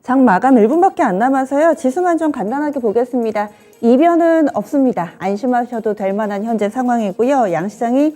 장 마감 1분밖에 안 남아서요. 지수만 좀 간단하게 보겠습니다. 이변은 없습니다. 안심하셔도 될 만한 현재 상황이고요. 양시장이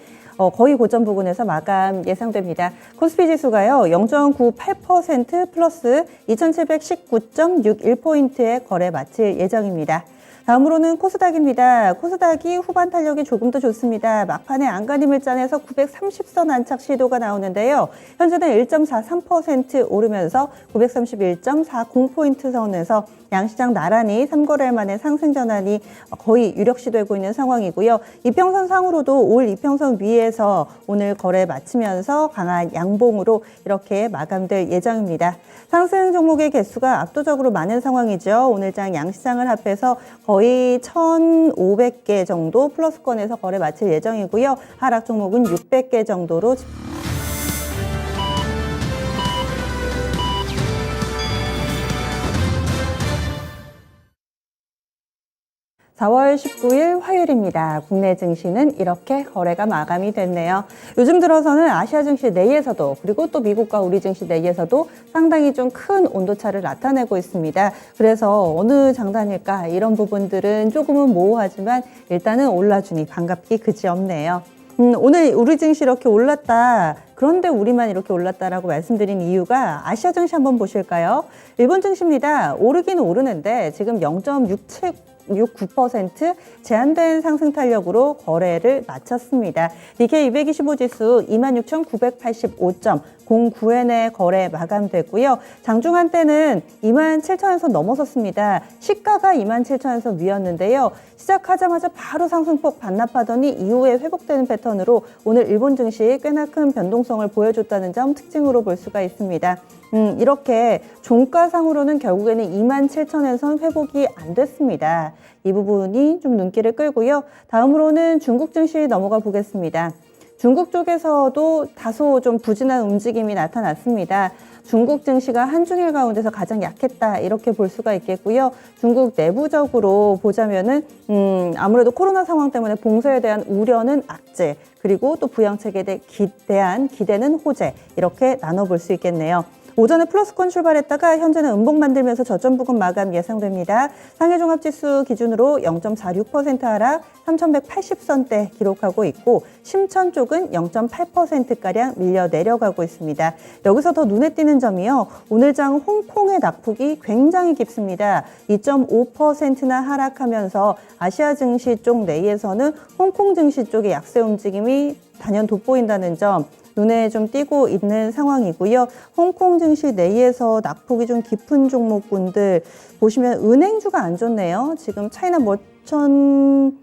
거의 고점 부근에서 마감 예상됩니다. 코스피 지수가요. 0.98% 플러스 2719.61포인트의 거래 마칠 예정입니다. 다음으로는 코스닥입니다. 코스닥이 후반 탄력이 조금 더 좋습니다. 막판에 안간힘을 짜내서 930선 안착 시도가 나오는데요. 현재는 1.43% 오르면서 931.40포인트 선에서 양시장 나란히 3거래일 만에 상승 전환이 거의 유력시되고 있는 상황이고요. 이평선 상으로도 올 이평선 위에서 오늘 거래 마치면서 강한 양봉으로 이렇게 마감될 예정입니다. 상승 종목의 개수가 압도적으로 많은 상황이죠. 오늘장 양시장을 합해서 거의 1,500개 정도 플러스권에서 거래 마칠 예정이고요. 하락 종목은 600개 정도로 4월 19일 화요일입니다. 국내 증시는 이렇게 거래가 마감이 됐네요. 요즘 들어서는 아시아 증시 내에서도 그리고 또 미국과 우리 증시 내에서도 상당히 좀 큰 온도차를 나타내고 있습니다. 그래서 어느 장단일까 이런 부분들은 조금은 모호하지만 일단은 올라주니 반갑기 그지없네요. 오늘 우리 증시 이렇게 올랐다. 그런데 우리만 이렇게 올랐다라고 말씀드린 이유가 아시아 증시 한번 보실까요? 일본 증시입니다. 오르긴 오르는데 지금 0.69% 제한된 상승 탄력으로 거래를 마쳤습니다. 니케이 225 지수 26,985점 09엔의 거래 마감됐고요. 장중한 때는 27,000에서 넘어섰습니다. 시가가 27,000에서 위였는데요. 시작하자마자 바로 상승폭 반납하더니 이후에 회복되는 패턴으로 오늘 일본 증시 꽤나 큰 변동성을 보여줬다는 점 특징으로 볼 수가 있습니다. 이렇게 종가상으로는 결국에는 27,000에선 회복이 안 됐습니다. 이 부분이 좀 눈길을 끌고요. 다음으로는 중국 증시 넘어가 보겠습니다. 중국 쪽에서도 다소 좀 부진한 움직임이 나타났습니다. 중국 증시가 한중일 가운데서 가장 약했다 이렇게 볼 수가 있겠고요. 중국 내부적으로 보자면은 아무래도 코로나 상황 때문에 봉쇄에 대한 우려는 악재 그리고 또 부양책에 대한 기대는 호재 이렇게 나눠볼 수 있겠네요. 오전에 플러스권 출발했다가 현재는 음봉 만들면서 저점 부근 마감 예상됩니다. 상해종합지수 기준으로 0.46% 하락 3,180선대 기록하고 있고 심천 쪽은 0.8%가량 밀려 내려가고 있습니다. 여기서 더 눈에 띄는 점이요. 오늘장 홍콩의 낙폭이 굉장히 깊습니다. 2.5%나 하락하면서 아시아 증시 쪽 내에서는 홍콩 증시 쪽의 약세 움직임이 단연 돋보인다는 점 눈에 좀 띄고 있는 상황이고요. 홍콩 증시 내에서 낙폭이 좀 깊은 종목군들 보시면 은행주가 안 좋네요. 지금 차이나 머천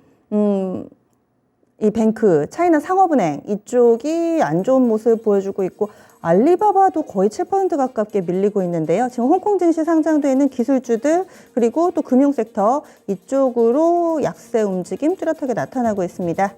이 뱅크, 차이나 상업은행 이쪽이 안 좋은 모습 보여주고 있고 알리바바도 거의 7% 가깝게 밀리고 있는데요. 지금 홍콩 증시 상장되어 있는 기술주들 그리고 또 금융섹터 이쪽으로 약세 움직임 뚜렷하게 나타나고 있습니다.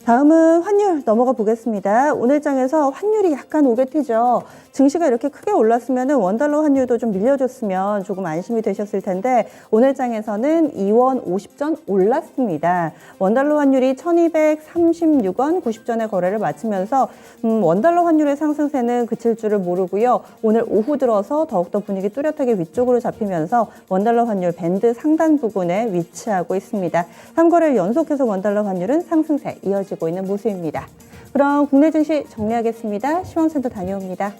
다음은 환율 넘어가 보겠습니다. 오늘장에서 환율이 약간 오게 튀죠. 증시가 이렇게 크게 올랐으면 원달러 환율도 좀 밀려줬으면 조금 안심이 되셨을 텐데 오늘장에서는 2원 50전 올랐습니다. 원달러 환율이 1236원 90전에 거래를 마치면서 원달러 환율의 상승세는 그칠 줄을 모르고요. 오늘 오후 들어서 더욱더 분위기 뚜렷하게 위쪽으로 잡히면서 원달러 환율 밴드 상단 부근에 위치하고 있습니다. 3거래일 연속해서 원달러 환율은 상승세 이어지고 있는 모습입니다. 그럼 국내 증시 정리하겠습니다. 시황센터 다녀옵니다.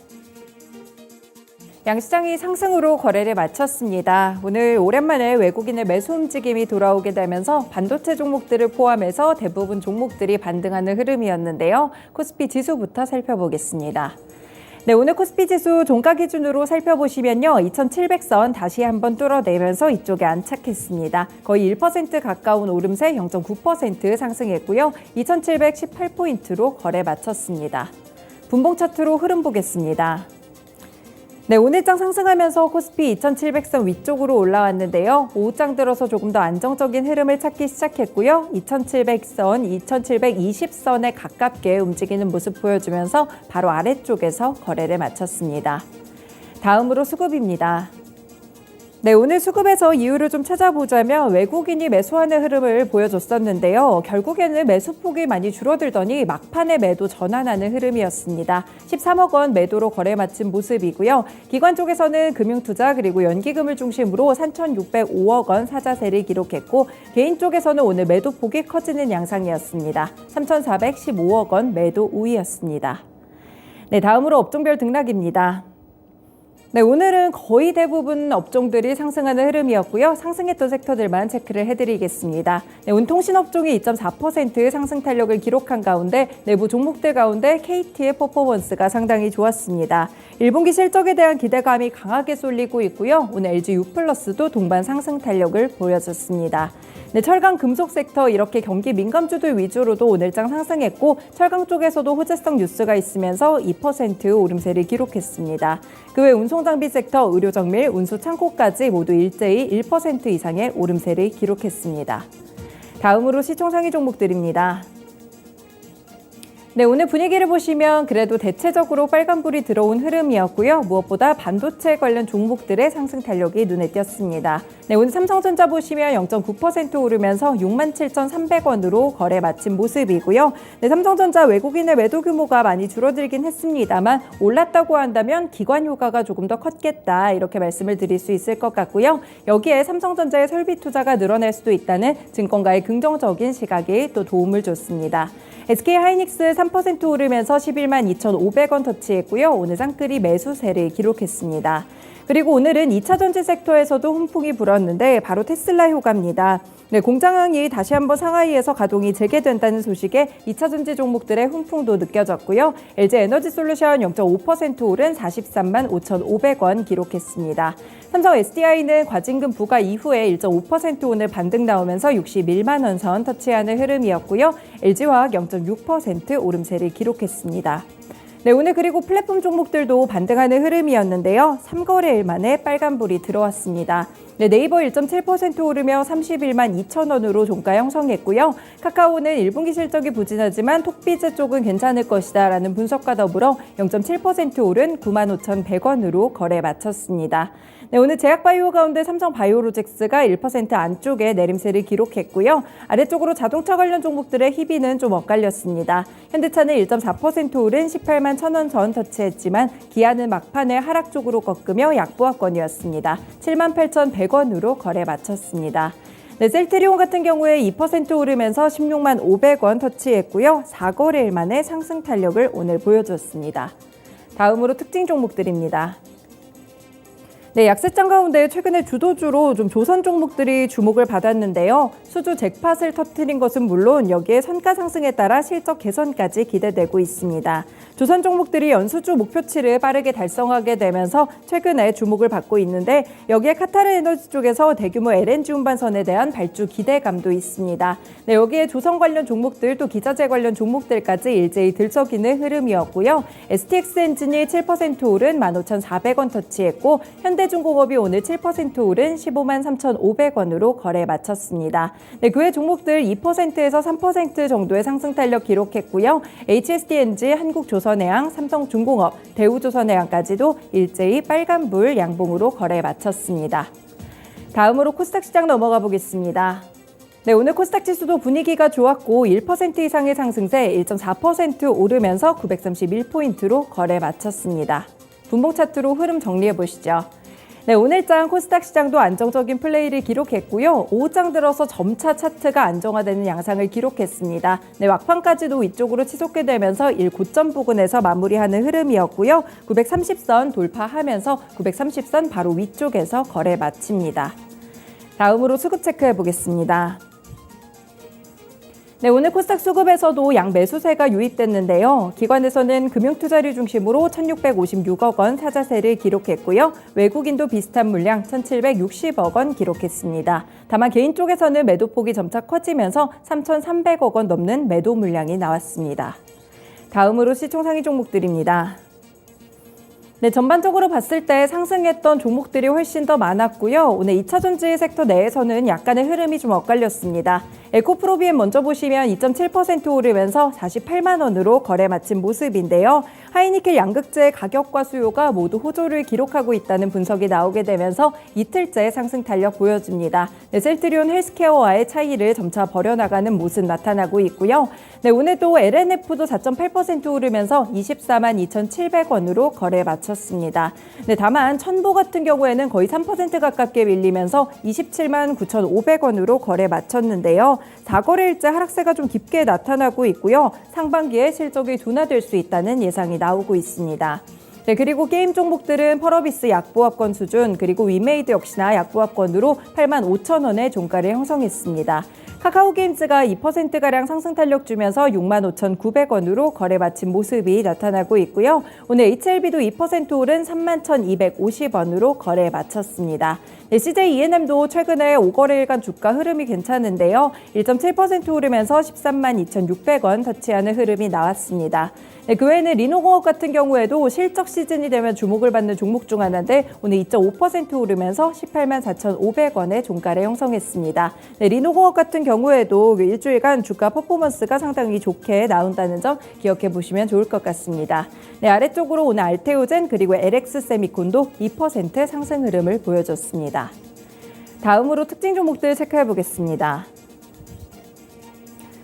양시장이 상승으로 거래를 마쳤습니다. 오늘 오랜만에 외국인의 매수 움직임이 돌아오게 되면서 반도체 종목들을 포함해서 대부분 종목들이 반등하는 흐름이었는데요. 코스피 지수부터 살펴보겠습니다. 네, 오늘 코스피 지수 종가 기준으로 살펴보시면요. 2700선 다시 한번 뚫어내면서 이쪽에 안착했습니다. 거의 1% 가까운 오름세 0.9% 상승했고요. 2718포인트로 거래 마쳤습니다. 분봉 차트로 흐름 보겠습니다. 네, 오늘장 상승하면서 코스피 2700선 위쪽으로 올라왔는데요. 오후장 들어서 조금 더 안정적인 흐름을 찾기 시작했고요. 2700선, 2720선에 가깝게 움직이는 모습 보여주면서 바로 아래쪽에서 거래를 마쳤습니다. 다음으로 수급입니다. 네, 오늘 수급에서 이유를 좀 찾아보자면 외국인이 매수하는 흐름을 보여줬었는데요. 결국에는 매수폭이 많이 줄어들더니 막판에 매도 전환하는 흐름이었습니다. 13억 원 매도로 거래 마친 모습이고요. 기관 쪽에서는 금융투자 그리고 연기금을 중심으로 3,605억 원 사자세를 기록했고 개인 쪽에서는 오늘 매도폭이 커지는 양상이었습니다. 3,415억 원 매도 우위였습니다. 네, 다음으로 업종별 등락입니다. 네, 오늘은 거의 대부분 업종들이 상승하는 흐름이었고요. 상승했던 섹터들만 체크를 해드리겠습니다. 네, 운통신업종이 2.4% 상승 탄력을 기록한 가운데 내부 종목들 가운데 KT의 퍼포먼스가 상당히 좋았습니다. 1분기 실적에 대한 기대감이 강하게 쏠리고 있고요. 오늘 LG유플러스도 동반 상승 탄력을 보여줬습니다. 네, 철강 금속 섹터 이렇게 경기 민감주들 위주로도 오늘장 상승했고 철강 쪽에서도 호재성 뉴스가 있으면서 2% 오름세를 기록했습니다. 그 외 운송장비 섹터, 의료정밀, 운수창고까지 모두 일제히 1% 이상의 오름세를 기록했습니다. 다음으로 시총 상위 종목들입니다. 네, 오늘 분위기를 보시면 그래도 대체적으로 빨간불이 들어온 흐름이었고요. 무엇보다 반도체 관련 종목들의 상승 탄력이 눈에 띄었습니다. 네, 오늘 삼성전자 보시면 0.9% 오르면서 67,300원으로 거래 마친 모습이고요. 네, 삼성전자 외국인의 매도 규모가 많이 줄어들긴 했습니다만 올랐다고 한다면 기관 효과가 조금 더 컸겠다 이렇게 말씀을 드릴 수 있을 것 같고요. 여기에 삼성전자의 설비 투자가 늘어날 수도 있다는 증권가의 긍정적인 시각이 또 도움을 줬습니다. SK하이닉스 3% 오르면서 11만 2,500원 터치했고요. 오늘 쌍끌이 매수세를 기록했습니다. 그리고 오늘은 2차 전지 섹터에서도 훈풍이 불었는데 바로 테슬라 효과입니다. 네, 공장이 다시 한번 상하이에서 가동이 재개된다는 소식에 2차 전지 종목들의 훈풍도 느껴졌고요. LG에너지솔루션 0.5% 오른 43만 5,500원 기록했습니다. 삼성 SDI는 과징금 부과 이후에 1.5% 오늘 반등 나오면서 61만 원 선 터치하는 흐름이었고요. LG화학 0.6% 오름세를 기록했습니다. 네, 오늘 그리고 플랫폼 종목들도 반등하는 흐름이었는데요. 3거래일 만에 빨간불이 들어왔습니다. 네, 네이버 1.7% 오르며 31만 2천 원으로 종가 형성했고요. 카카오는 1분기 실적이 부진하지만 톡비즈 쪽은 괜찮을 것이다 라는 분석과 더불어 0.7% 오른 9만 5,100원으로 거래 마쳤습니다. 네, 오늘 제약바이오 가운데 삼성바이오로직스가 1% 안쪽에 내림세를 기록했고요. 아래쪽으로 자동차 관련 종목들의 희비는 좀 엇갈렸습니다. 현대차는 1.4% 오른 18만 1,000원 전 터치했지만 기아는 막판에 하락 쪽으로 꺾으며 약보합권이었습니다. 7만 8,100원으로 거래 마쳤습니다. 네, 셀트리온 같은 경우에 2% 오르면서 16만 500원 터치했고요. 4거래일 만에 상승 탄력을 오늘 보여줬습니다. 다음으로 특징 종목들입니다. 네, 약세장 가운데 최근에 주도주로 좀 조선 종목들이 주목을 받았는데요. 수주 잭팟을 터뜨린 것은 물론 여기에 선가 상승에 따라 실적 개선까지 기대되고 있습니다. 조선 종목들이 연수주 목표치를 빠르게 달성하게 되면서 최근에 주목을 받고 있는데 여기에 카타르 에너지 쪽에서 대규모 LNG 운반선에 대한 발주 기대감도 있습니다. 네, 여기에 조선 관련 종목들 또 기자재 관련 종목들까지 일제히 들썩이는 흐름이었고요. STX 엔진이 7% 오른 15,400원 터치했고 현대중공업이 오늘 7% 오른 15만 3,500원으로 거래 마쳤습니다. 네, 그 외 종목들 2%에서 3% 정도의 상승 탄력 기록했고요. HSD엔지, 한국조선해양, 삼성중공업, 대우조선해양까지도 일제히 빨간불 양봉으로 거래 마쳤습니다. 다음으로 코스닥 시장 넘어가 보겠습니다. 네, 오늘 코스닥 지수도 분위기가 좋았고 1% 이상의 상승세 1.4% 오르면서 931포인트로 거래 마쳤습니다. 분봉 차트로 흐름 정리해 보시죠. 네, 오늘장 코스닥 시장도 안정적인 플레이를 기록했고요. 오후장 들어서 점차 차트가 안정화되는 양상을 기록했습니다. 네, 막판까지도 위쪽으로 치솟게 되면서 1고점 부근에서 마무리하는 흐름이었고요. 930선 돌파하면서 930선 바로 위쪽에서 거래 마칩니다. 다음으로 수급 체크해 보겠습니다. 네, 오늘 코스닥 수급에서도 양매수세가 유입됐는데요. 기관에서는 금융투자를 중심으로 1,656억 원 사자세를 기록했고요. 외국인도 비슷한 물량 1,760억 원 기록했습니다. 다만 개인 쪽에서는 매도폭이 점차 커지면서 3,300억 원 넘는 매도 물량이 나왔습니다. 다음으로 시총 상위 종목들입니다. 네, 전반적으로 봤을 때 상승했던 종목들이 훨씬 더 많았고요. 오늘 2차 전지 섹터 내에서는 약간의 흐름이 좀 엇갈렸습니다. 에코프로비엠 먼저 보시면 2.7% 오르면서 48만 원으로 거래 마친 모습인데요. 하이니켈 양극재의 가격과 수요가 모두 호조를 기록하고 있다는 분석이 나오게 되면서 이틀째 상승 탄력 보여줍니다. 셀트리온 헬스케어와의 차이를 점차 벌여나가는 모습 나타나고 있고요. 오늘도 LNF도 4.8% 오르면서 24만 2,700원으로 거래 마쳤습니다. 다만 천보 같은 경우에는 거의 3% 가깝게 밀리면서 27만 9,500원으로 거래 마쳤는데요. 4거래일째 하락세가 좀 깊게 나타나고 있고요. 상반기에 실적이 둔화될 수 있다는 예상이 나오고 있습니다. 그리고 게임 종목들은 펄어비스 약보합권 수준, 그리고 위메이드 역시나 약보합권으로 8만 5천 원의 종가를 형성했습니다. 카카오게임즈가 2%가량 상승 탄력 주면서 6만 5,900원으로 거래 마친 모습이 나타나고 있고요. 오늘 HLB도 2% 오른 3만 1,250원으로 거래 마쳤습니다. CJ E&M도 최근에 5거래일간 주가 흐름이 괜찮은데요. 1.7% 오르면서 13만 2,600원 터치하는 흐름이 나왔습니다. 그 외에는 리노공업 같은 경우에도 실적 시즌이 되면 주목을 받는 종목 중 하나인데 오늘 2.5% 오르면서 18만 4,500원의 종가를 형성했습니다. 리노공업 같은 경우에도 일주일간 주가 퍼포먼스가 상당히 좋게 나온다는 점 기억해 보시면 좋을 것 같습니다. 아래쪽으로 오늘 알테오젠 그리고 LX세미콘도 2% 상승 흐름을 보여줬습니다. 다음으로 특징 종목들 체크해 보겠습니다.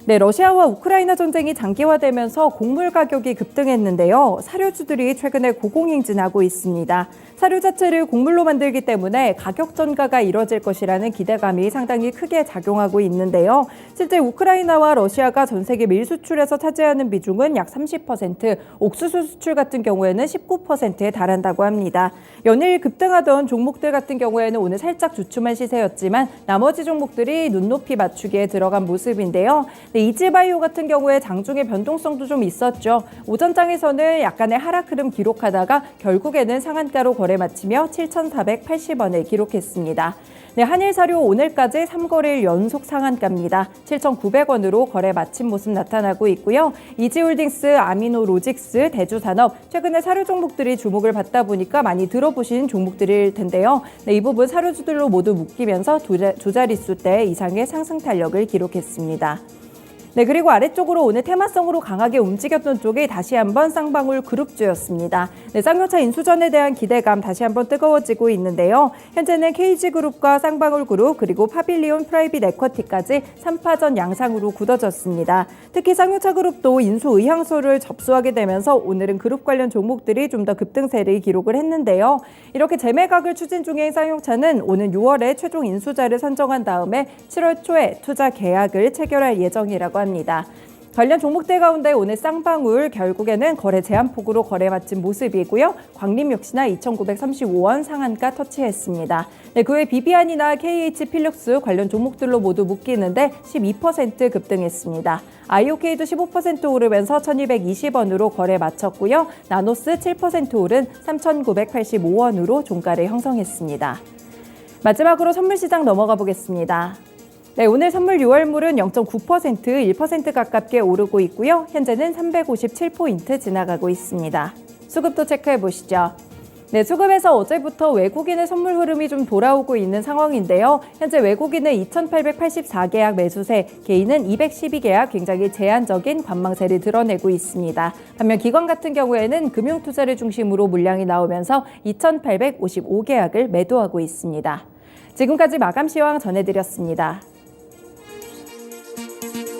러시아와 우크라이나 전쟁이 장기화되면서 곡물 가격이 급등했는데요. 사료주들이 최근에 고공행진하고 있습니다. 사료 자체를 곡물로 만들기 때문에 가격 전가가 이뤄질 것이라는 기대감이 상당히 크게 작용하고 있는데요. 실제 우크라이나와 러시아가 전 세계 밀 수출에서 차지하는 비중은 약 30%, 옥수수 수출 같은 경우에는 19%에 달한다고 합니다. 연일 급등하던 종목들 같은 경우에는 오늘 살짝 주춤한 시세였지만 나머지 종목들이 눈높이 맞추기에 들어간 모습인데요. 이지바이오 같은 경우에 장중에 변동성도 좀 있었죠. 오전장에서는 약간의 하락 흐름 기록하다가 결국에는 상한가로 거래 마치며 7,480원을 기록했습니다. 한일사료 오늘까지 3거래일 연속 상한가입니다. 7,900원으로 거래 마친 모습 나타나고 있고요. 이지홀딩스, 아미노로직스, 대주산업, 최근에 사료 종목들이 주목을 받다 보니까 많이 들어보신 종목들일 텐데요. 이 부분 사료주들로 모두 묶이면서 두 자릿수대 이상의 상승 탄력을 기록했습니다. 그리고 아래쪽으로 오늘 테마성으로 강하게 움직였던 쪽이 다시 한번 쌍방울 그룹주였습니다. 쌍용차 인수전에 대한 기대감 다시 한번 뜨거워지고 있는데요. 현재는 KG그룹과 쌍방울그룹 그리고 파빌리온 프라이빗 에쿼티까지 3파전 양상으로 굳어졌습니다. 특히 쌍용차 그룹도 인수 의향서를 접수하게 되면서 오늘은 그룹 관련 종목들이 좀 더 급등세를 기록을 했는데요. 이렇게 재매각을 추진 중인 쌍용차는 오는 6월에 최종 인수자를 선정한 다음에 7월 초에 투자 계약을 체결할 예정이라고 합니다. 관련 종목들 가운데 오늘 쌍방울 결국에는 거래 제한폭으로 거래 마친 모습이고요. 광림 역시나 2,935원 상한가 터치했습니다. 그 외 비비안이나 KH필룩스 관련 종목들로 모두 묶이는데 12% 급등했습니다. IOK도 15% 오르면서 1,220원으로 거래 마쳤고요. 나노스 7% 오른 3,985원으로 종가를 형성했습니다. 마지막으로 선물시장 넘어가 보겠습니다. 오늘 선물 6월물은 0.9%, 1% 가깝게 오르고 있고요. 현재는 357포인트 지나가고 있습니다. 수급도 체크해 보시죠. 수급에서 어제부터 외국인의 선물 흐름이 좀 돌아오고 있는 상황인데요. 현재 외국인은 2,884계약 매수세, 개인은 212계약 굉장히 제한적인 관망세를 드러내고 있습니다. 반면 기관 같은 경우에는 금융투자를 중심으로 물량이 나오면서 2,855계약을 매도하고 있습니다. 지금까지 마감 시황 전해드렸습니다.